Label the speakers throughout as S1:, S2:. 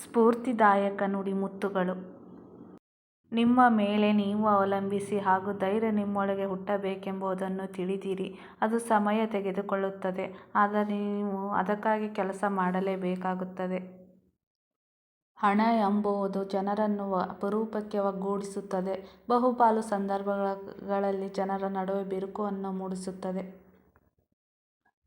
S1: ಸ್ಫೂರ್ತಿದಾಯಕ ನುಡಿಮುತ್ತುಗಳು. ನಿಮ್ಮ ಮೇಲೆ ನೀವು ಅವಲಂಬಿಸಿ ಹಾಗೂ ಧೈರ್ಯ ನಿಮ್ಮೊಳಗೆ ಹುಟ್ಟಬೇಕೆಂಬುದನ್ನು ತಿಳಿದಿರಿ. ಅದು ಸಮಯ ತೆಗೆದುಕೊಳ್ಳುತ್ತದೆ, ಆದರೆ ನೀವು ಅದಕ್ಕಾಗಿ ಕೆಲಸ ಮಾಡಲೇಬೇಕಾಗುತ್ತದೆ. ಹಣ ಎಂಬುದು ಜನರನ್ನು ಅಪರೂಪಕ್ಕೆ ಒಗ್ಗೂಡಿಸುತ್ತದೆ. ಬಹುಪಾಲು ಸಂದರ್ಭಗಳಲ್ಲಿ ಜನರ ನಡುವೆ ಬಿರುಕನ್ನು ಮೂಡಿಸುತ್ತದೆ.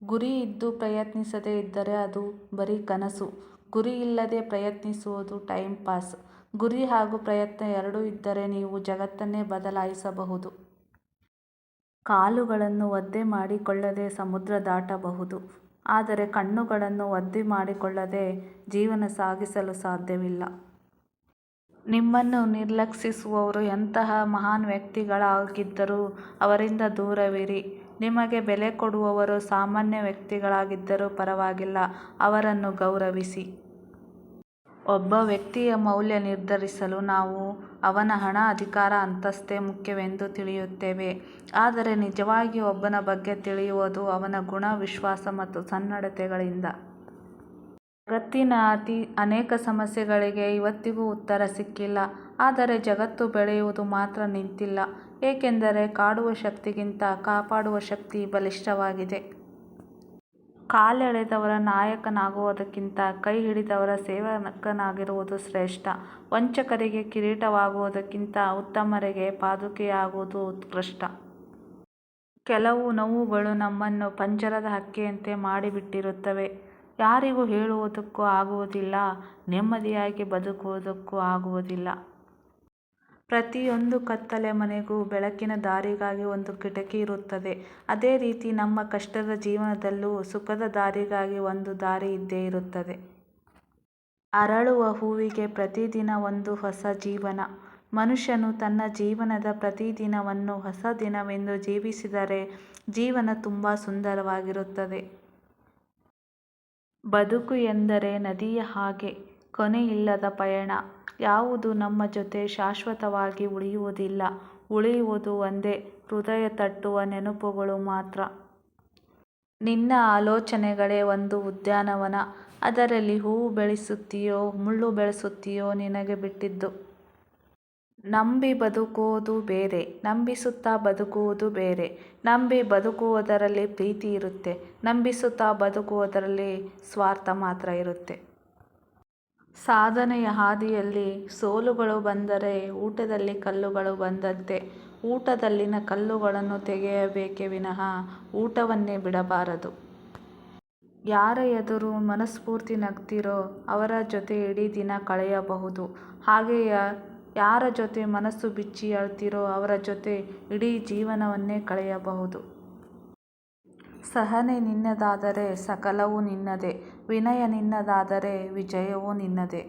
S1: ಗುರಿ ಇದ್ದು ಪ್ರಯತ್ನಿಸದೇ ಇದ್ದರೆ ಅದು ಬರೀ ಕನಸು. ಗುರಿ ಇಲ್ಲದೆ ಪ್ರಯತ್ನಿಸುವುದು ಟೈಮ್ ಪಾಸ್. ಗುರಿ ಹಾಗೂ ಪ್ರಯತ್ನ ಎರಡೂ ಇದ್ದರೆ ನೀವು ಜಗತ್ತನ್ನೇ ಬದಲಾಯಿಸಬಹುದು. ಕಾಲುಗಳನ್ನು ಒದ್ದೆ ಮಾಡಿಕೊಳ್ಳದೆ ಸಮುದ್ರ ದಾಟಬಹುದು, ಆದರೆ ಕಣ್ಣುಗಳನ್ನು ಒದ್ದೆ ಮಾಡಿಕೊಳ್ಳದೆ ಜೀವನ ಸಾಗಿಸಲು ಸಾಧ್ಯವಿಲ್ಲ. ನಿಮ್ಮನ್ನು ನಿರ್ಲಕ್ಷಿಸುವವರು ಎಂತಹ ಮಹಾನ್ ವ್ಯಕ್ತಿಗಳಾಗಿದ್ದರೂ ಅವರಿಂದ ದೂರವಿರಿ. ನಿಮಗೆ ಬೆಲೆ ಕೊಡುವವರು ಸಾಮಾನ್ಯ ವ್ಯಕ್ತಿಗಳಾಗಿದ್ದರೂ ಪರವಾಗಿಲ್ಲ, ಅವರನ್ನು ಗೌರವಿಸಿ. ಒಬ್ಬ ವ್ಯಕ್ತಿಯ ಮೌಲ್ಯ ನಿರ್ಧರಿಸಲು ನಾವು ಅವನ ಹಣ, ಅಧಿಕಾರ, ಅಂತಸ್ತೇ ಮುಖ್ಯವೆಂದು ತಿಳಿಯುತ್ತೇವೆ. ಆದರೆ ನಿಜವಾಗಿ ಒಬ್ಬನ ಬಗ್ಗೆ ತಿಳಿಯುವುದು ಅವನ ಗುಣ, ವಿಶ್ವಾಸ ಮತ್ತು ಸನ್ನಡತೆಗಳಿಂದ. ಜಗತ್ತಿನ ಅನೇಕ ಸಮಸ್ಯೆಗಳಿಗೆ ಇವತ್ತಿಗೂ ಉತ್ತರ ಸಿಕ್ಕಿಲ್ಲ. ಆದರೆ ಜಗತ್ತು ಬೆಳೆಯುವುದು ಮಾತ್ರ ನಿಂತಿಲ್ಲ, ಏಕೆಂದರೆ ಕಾಡುವ ಶಕ್ತಿಗಿಂತ ಕಾಪಾಡುವ ಶಕ್ತಿ ಬಲಿಷ್ಠವಾಗಿದೆ. ಕಾಲೆಳೆದವರ ನಾಯಕನಾಗುವುದಕ್ಕಿಂತ ಕೈ ಹಿಡಿದವರ ಸೇವಕನಾಗಿರುವುದು ಶ್ರೇಷ್ಠ. ವಂಚಕರಿಗೆ ಕಿರೀಟವಾಗುವುದಕ್ಕಿಂತ ಉತ್ತಮರಿಗೆ ಪಾದುಕೆಯಾಗುವುದು ಉತ್ಕೃಷ್ಟ. ಕೆಲವು ನೋವುಗಳು ನಮ್ಮನ್ನು ಪಂಜರದ ಹಕ್ಕಿಯಂತೆ ಮಾಡಿಬಿಟ್ಟಿರುತ್ತವೆ. ಯಾರಿಗೂ ಹೇಳುವುದಕ್ಕೂ ಆಗುವುದಿಲ್ಲ, ನೆಮ್ಮದಿಯಾಗಿ ಬದುಕುವುದಕ್ಕೂ ಆಗುವುದಿಲ್ಲ. ಪ್ರತಿಯೊಂದು ಕತ್ತಲೆ ಮನೆಗೂ ಬೆಳಕಿನ ದಾರಿಗಾಗಿ ಒಂದು ಕಿಟಕಿ ಇರುತ್ತದೆ. ಅದೇ ರೀತಿ ನಮ್ಮ ಕಷ್ಟದ ಜೀವನದಲ್ಲೂ ಸುಖದ ದಾರಿಗಾಗಿ ಒಂದು ದಾರಿ ಇದ್ದೇ ಇರುತ್ತದೆ. ಅರಳುವ ಹೂವಿಗೆ ಪ್ರತಿದಿನ ಒಂದು ಹೊಸ ಜೀವನ. ಮನುಷ್ಯನು ತನ್ನ ಜೀವನದ ಪ್ರತಿದಿನವನ್ನು ಹೊಸ ದಿನವೆಂದು ಜೀವಿಸಿದರೆ ಜೀವನ ತುಂಬ ಸುಂದರವಾಗಿರುತ್ತದೆ. ಬದುಕು ಎಂದರೆ ನದಿಯ ಹಾಗೆ, ಕೊನೆಯಿಲ್ಲದ ಪಯಣ. ಯಾವುದೂ ನಮ್ಮ ಜೊತೆ ಶಾಶ್ವತವಾಗಿ ಉಳಿಯುವುದಿಲ್ಲ. ಉಳಿಯುವುದು ಒಂದೇ, ಹೃದಯ ತಟ್ಟುವ ನೆನಪುಗಳು ಮಾತ್ರ. ನಿನ್ನ ಆಲೋಚನೆಗಳೇ ಒಂದು ಉದ್ಯಾನವನ. ಅದರಲ್ಲಿ ಹೂವು ಬೆಳೆಸುತ್ತೀಯೋ ಮುಳ್ಳು ಬೆಳೆಸುತ್ತೀಯೋ ನಿನಗೆ ಬಿಟ್ಟಿದ್ದು. ನಂಬಿ ಬದುಕುವುದು ಬೇರೆ, ನಂಬಿಸುತ್ತಾ ಬದುಕುವುದು ಬೇರೆ. ನಂಬಿ ಬದುಕುವುದರಲ್ಲಿ ಪ್ರೀತಿ ಇರುತ್ತೆ, ನಂಬಿಸುತ್ತಾ ಬದುಕುವುದರಲ್ಲಿ ಸ್ವಾರ್ಥ ಮಾತ್ರ ಇರುತ್ತೆ. ಸಾಧನೆಯ ಹಾದಿಯಲ್ಲಿ ಸೋಲುಗಳು ಬಂದರೆ ಊಟದಲ್ಲಿ ಕಲ್ಲುಗಳು ಬಂದಂತೆ. ಊಟದಲ್ಲಿನ ಕಲ್ಲುಗಳನ್ನು ತೆಗೆಯಬೇಕೇ ವಿನಃ ಊಟವನ್ನೇ ಬಿಡಬಾರದು. ಯಾರ ಎದುರು ಮನಸ್ಫೂರ್ತಿ ನಗ್ತೀರೋ ಅವರ ಜೊತೆ ಇಡೀ ದಿನ ಕಳೆಯಬಹುದು. ಹಾಗೆಯೇ ಯಾರ ಜೊತೆ ಮನಸ್ಸು ಬಿಚ್ಚಿ ಅಳ್ತೀರೋ ಅವರ ಜೊತೆ ಇಡೀ ಜೀವನವನ್ನೇ ಕಳೆಯಬಹುದು. ಸಹನೆ ನಿನ್ನದಾದರೆ ಸಕಲವೂ ನಿನ್ನದೇ. ವಿನಯ ನಿನ್ನದಾದರೆ ವಿಜಯವೂ ನಿನ್ನದೇ.